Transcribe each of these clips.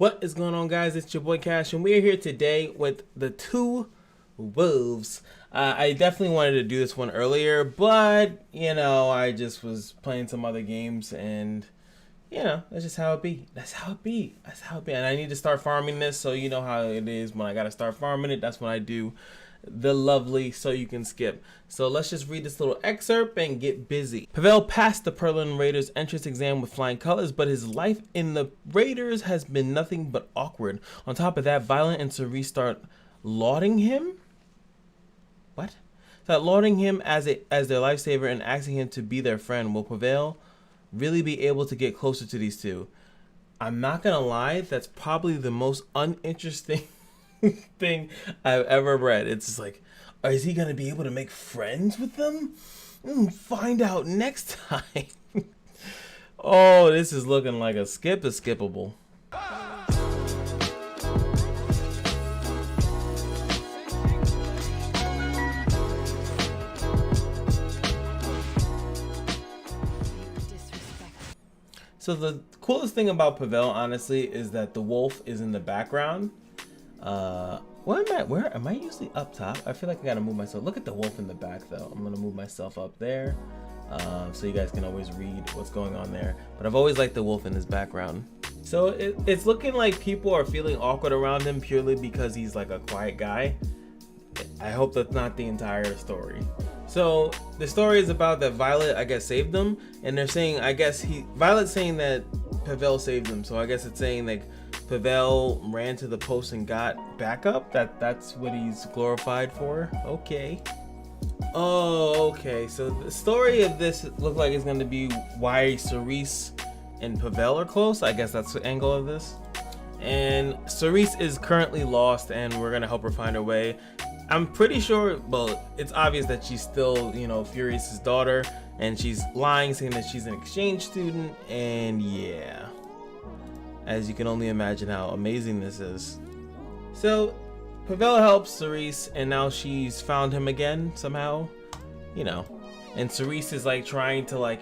What is going on, guys? It's your boy Cash, and we're here today with the two wolves. I definitely wanted to do this one earlier, but you know, I just was playing some other games, and you know, that's just how it be. That's how it be. And I need to start farming this, so you know how it is when I gotta start farming it. That's when I do the lovely so you can skip. So let's just read this little excerpt and get busy. Pavel passed the Perlin Raiders entrance exam with flying colors, but his life in the Raiders has been nothing but awkward. On top of that, Violet and Cerise start lauding him. What? Start lauding him as their lifesaver and asking him to be their friend. Will Pavel really be able to get closer to these two? I'm not gonna lie, that's probably the most uninteresting thing I've ever read. It's just like, is he gonna be able to make friends with them? Find out next time. Oh, this is looking like a skip is skippable. So the coolest thing about Pavel, honestly, is that the wolf is in the background. Where am I usually up top? I feel like I gotta move myself. Look at the wolf in the back though. I'm gonna move myself up there so you guys can always read what's going on there. But I've always liked the wolf in his background. So it's looking like people are feeling awkward around him purely because he's like a quiet guy. I hope that's not the entire story. So the story is about that Violet, I guess, saved them, and they're saying, I guess Violet's saying that Pavel saved them. So I guess it's saying like Pavel ran to the post and got backup. That's what he's glorified for. Okay. Oh, okay. So the story of this looked like it's going to be why Cerise and Pavel are close. I guess that's the angle of this. And Cerise is currently lost, and we're going to help her find her way. I'm pretty sure, well, it's obvious that she's still, you know, Furious's daughter, and she's lying, saying that she's an exchange student, and yeah. As you can only imagine how amazing this is. So Pavel helps Cerise, and now she's found him again somehow, you know. And Cerise is like trying to like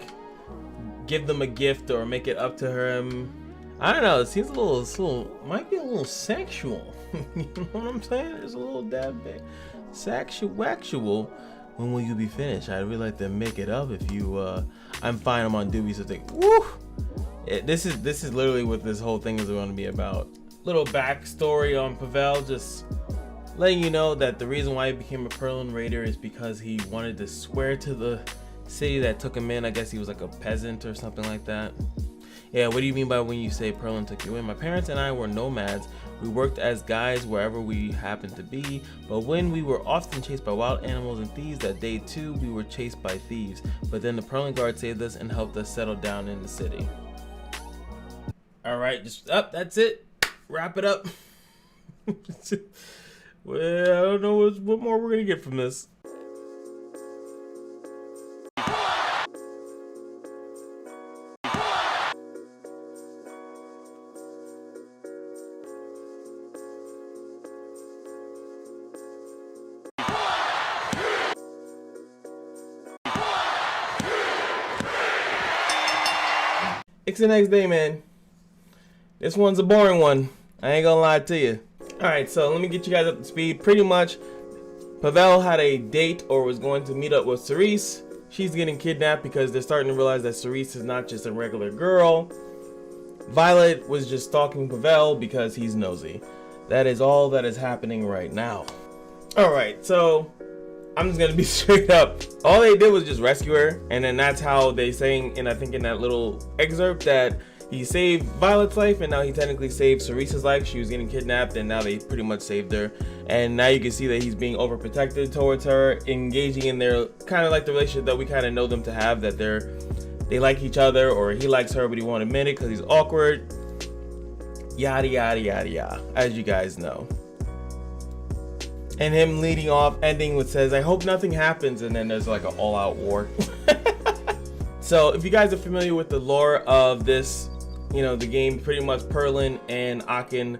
give them a gift or make it up to him. I don't know. It seems might be a little sexual. You know what I'm saying? It's a little dab bit sexual. When will you be finished? I'd really like to make it up if you. I'm fine. I'm on duty. So think. Woo. This is literally what this whole thing is going to be about. Little backstory on Pavel, just letting you know that the reason why he became a Perlin Raider is because he wanted to swear to the city that took him in. I guess he was like a peasant or something like that. Yeah, what do you mean by when you say Perlin took you in? My parents and I were nomads. We worked as guides wherever we happened to be, but when we were often chased by wild animals and thieves, that day too we were chased by thieves. But then the Perlin guard saved us and helped us settle down in the city. All right, just up. That's it. Wrap it up. Well, I don't know what more we're gonna get from this. It's the next day, man. This one's a boring one. I ain't gonna lie to you. Alright, so let me get you guys up to speed. Pretty much, Pavel had a date or was going to meet up with Cerise. She's getting kidnapped because they're starting to realize that Cerise is not just a regular girl. Violet was just stalking Pavel because he's nosy. That is all that is happening right now. Alright, so I'm just gonna be straight up. All they did was just rescue her, and then that's how they saying, and I think in that little excerpt, that he saved Violet's life, and now he technically saved Cerise's life. She was getting kidnapped, and now they pretty much saved her. And now you can see that he's being overprotective towards her, engaging in their kind of like the relationship that we kind of know them to have, that they like each other, or he likes her but he won't admit it because he's awkward. Yada yada yada yada, as you guys know. And him leading off, ending with says, "I hope nothing happens," and then there's like an all-out war. So if you guys are familiar with the lore of this, you know, the game, pretty much Perlin and Aachen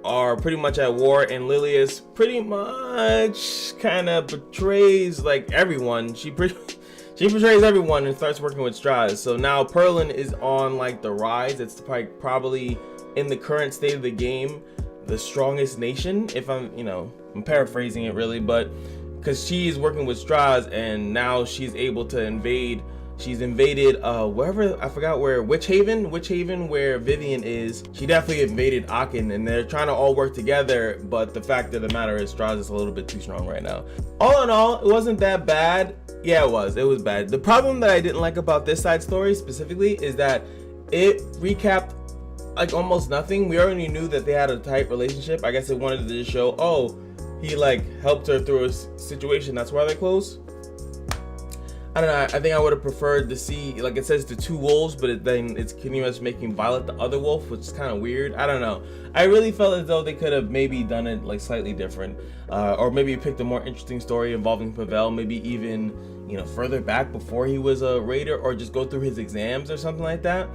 are pretty much at war, and Lilius pretty much kind of betrays like everyone. She betrays everyone and starts working with Strauss. So now Perlin is on like the rise. It's probably in the current state of the game, the strongest nation, if I'm, you know, I'm paraphrasing it really, but because she's working with ZEUZ and now she's able to invade. She's invaded wherever, I forgot where, Witch Haven where Vivian is. She definitely invaded Aachen, and they're trying to all work together, but the fact of the matter is ZEUZ is a little bit too strong right now. All in all, it wasn't that bad. Yeah, it was bad. The problem that I didn't like about this side story specifically is that it recapped like almost nothing. We already knew that they had a tight relationship. I guess they wanted to just show, oh, he like helped her through a situation, that's why they're close. I don't know, I think I would have preferred to see, like it says the two wolves, but then it's continuous making Violet the other wolf, which is kind of weird. I don't know. I really felt as though they could have maybe done it like slightly different, or maybe picked a more interesting story involving Pavel, maybe even, you know, further back before he was a raider, or just go through his exams or something like that.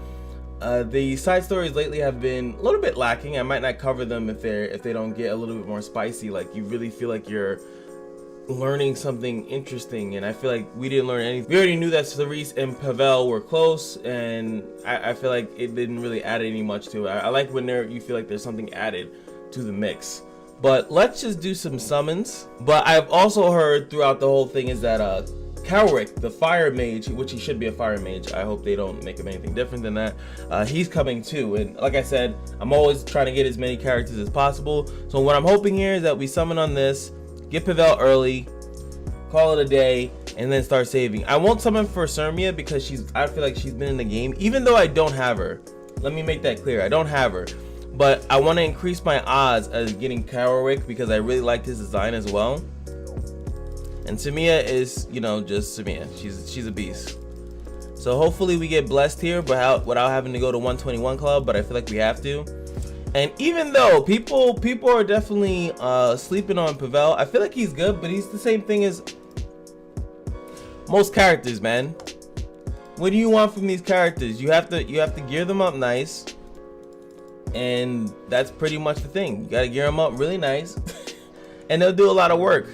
The side stories lately have been a little bit lacking. I might not cover them if they don't get a little bit more spicy. Like you really feel like you're learning something interesting, and I feel like we didn't learn anything. We already knew that Cerise and Pavel were close, and I feel like it didn't really add any much to it. I like when you feel like there's something added to the mix. But let's just do some summons. But I've also heard throughout the whole thing is that Cowrick, the fire mage, which he should be a fire mage, I hope they don't make him anything different than that, he's coming too. And like I said, I'm always trying to get as many characters as possible. So what I'm hoping here is that we summon on this, get Pavel early, call it a day, and then start saving. I won't summon for Sermia because I feel like she's been in the game, even though I don't have her. Let me make that clear, I don't have her. But I want to increase my odds as getting Cowrick because I really liked his design as well. And Sermia is, you know, just Sermia. She's a beast. So hopefully we get blessed here without having to go to 121 club, but I feel like we have to. And even though people are definitely sleeping on Pavel, I feel like he's good, but he's the same thing as most characters, man. What do you want from these characters? You have to gear them up nice, and that's pretty much the thing. You gotta gear them up really nice, and they'll do a lot of work.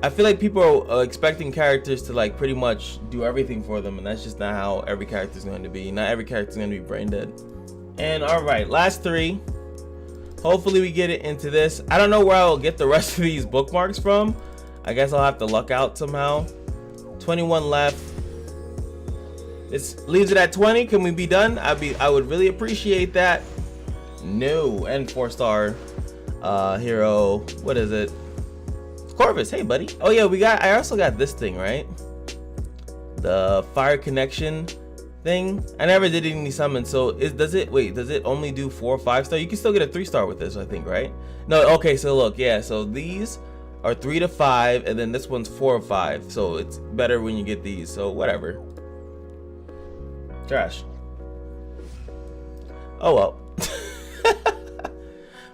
I feel like people are expecting characters to like pretty much do everything for them, and that's just not how every character is going to be. Not every character is going to be brain dead. And all right, last three. Hopefully we get it into this. I don't know where I'll get the rest of these bookmarks from. I guess I'll have to luck out somehow. 21 left. This leaves it at 20. Can we be done? I would really appreciate that. No. And 4-star hero. What is it? Corvus. Hey, buddy. Oh yeah, I also got this thing, right? The fire connection thing. I never did any summons, so does it only do 4 or 5-star? You can still get a 3-star with this, I think, right? No, okay, so look, yeah, so these are 3 to 5, and then this one's 4 or 5, so it's better when you get these, so whatever. Trash. Oh well.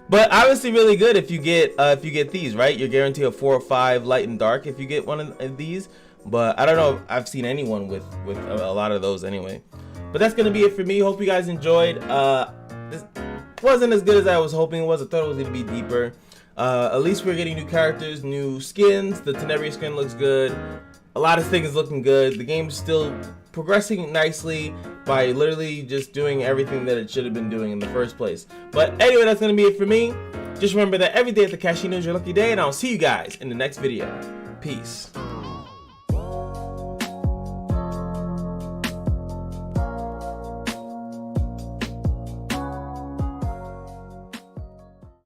But obviously really good if you get these, right? You're guaranteed a 4 or 5 light and dark if you get one of these. But I don't know if I've seen anyone with a lot of those anyway. But that's gonna be it for me. Hope you guys enjoyed. This wasn't as good as I was hoping it was. I thought it was gonna be deeper. At least we're getting new characters, new skins. The Tenebria skin looks good. A lot of things looking good. The game's still progressing nicely by literally just doing everything that it should have been doing in the first place. But anyway, that's gonna be it for me. Just remember that every day at the Kashino is your lucky day, and I'll see you guys in the next video. Peace.